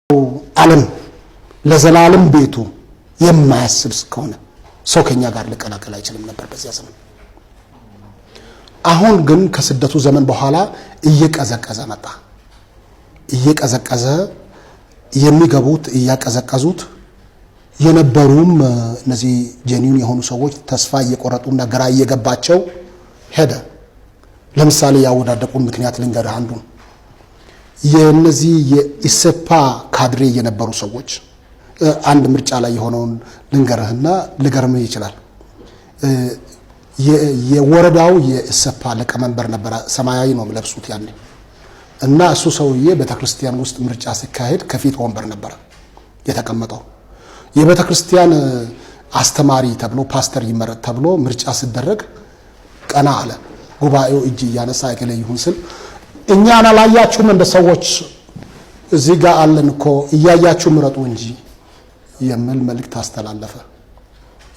ዓለም ለዘላለም ቤቱ የማያስብ ከሆነ ሰው ከኛ ጋር ሊቀላቀል አይችልም ነበር በዚያ ዘመን። አሁን ግን ከስደቱ ዘመን በኋላ እየቀዘቀዘ መጣ። እየቀዘቀዘ የሚገቡት እያቀዘቀዙት የነበሩም እነዚህ ጄኒውን የሆኑ ሰዎች ተስፋ እየቆረጡና ግራ እየገባቸው ሄደ። ለምሳሌ ያወዳደቁን ምክንያት ልንገርህ። አንዱ የነዚህ የኢሰፓ ካድሬ የነበሩ ሰዎች አንድ ምርጫ ላይ የሆነውን ልንገርህና ልገርምህ ይችላል። የወረዳው የኢሰፓ ለቀመንበር ነበር። ሰማያዊ ነው ለብሱት ያኔ እና እሱ ሰውዬ ቤተክርስቲያን ውስጥ ምርጫ ሲካሄድ ከፊት ወንበር ነበር የተቀመጠው። የቤተክርስቲያን አስተማሪ ተብሎ ፓስተር ይመረጥ ተብሎ ምርጫ ሲደረግ ቀና አለ። ጉባኤው እጅ ያነሳ እከለ ይሁን ስል እኛን አላያችሁም እንደ ሰዎች እዚህ ጋር አለን እኮ እያያችሁ ምረጡ እንጂ የሚል መልእክት አስተላለፈ።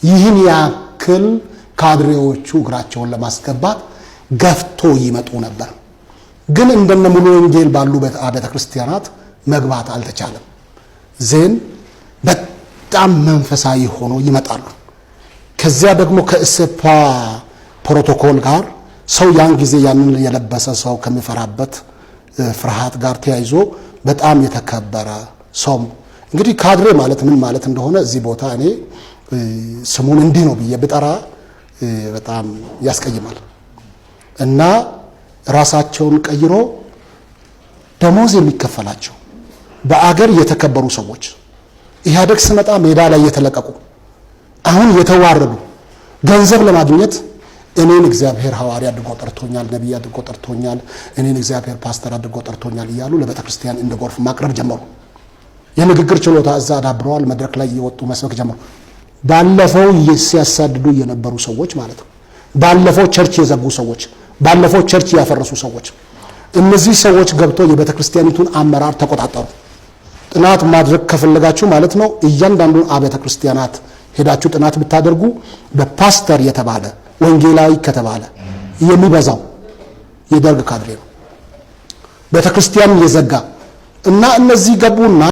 ይህን ያክል ካድሬዎቹ እግራቸውን ለማስገባት ገፍቶ ይመጡ ነበር። ግን እንደነ ሙሉ ወንጌል ባሉ ቤተክርስቲያናት መግባት አልተቻለም። ዜን በጣም መንፈሳዊ ሆኖ ይመጣሉ። ከዚያ ደግሞ ከኢሰፓ ፕሮቶኮል ጋር ሰው ያን ጊዜ ያንን የለበሰ ሰው ከሚፈራበት ፍርሃት ጋር ተያይዞ በጣም የተከበረ ሰው እንግዲህ ካድሬ ማለት ምን ማለት እንደሆነ እዚህ ቦታ እኔ ስሙን እንዲህ ነው ብዬ ብጠራ በጣም ያስቀይማል። እና ራሳቸውን ቀይሮ ደሞዝ የሚከፈላቸው በአገር የተከበሩ ሰዎች ኢህአዴግ ሲመጣ ሜዳ ላይ የተለቀቁ አሁን የተዋረዱ ገንዘብ ለማግኘት እኔን እግዚአብሔር ሐዋርያ አድርጎ ጠርቶኛል፣ ነብይ አድርጎ ጠርቶኛል፣ እኔን እግዚአብሔር ፓስተር አድርጎ ጠርቶኛል እያሉ ለቤተክርስቲያን እንደ ጎርፍ ማቅረብ ጀመሩ። የንግግር ችሎታ እዛ አዳብረዋል። መድረክ ላይ እየወጡ መስበክ ጀመሩ። ባለፈው ሲያሳድዱ የነበሩ ሰዎች ማለት ነው። ባለፈው ቸርች የዘጉ ሰዎች፣ ባለፈው ቸርች ያፈረሱ ሰዎች፣ እነዚህ ሰዎች ገብቶ የቤተክርስቲያኒቱን አመራር ተቆጣጠሩ። ጥናት ማድረግ ከፈለጋችሁ ማለት ነው እያንዳንዱን አብያተ ክርስቲያናት ሄዳችሁ ጥናት ብታደርጉ በፓስተር የተባለ ወንጌላዊ ከተባለ የሚበዛው የደርግ ካድሬ ነው። ቤተክርስቲያን የዘጋ እና እነዚህ ገቡና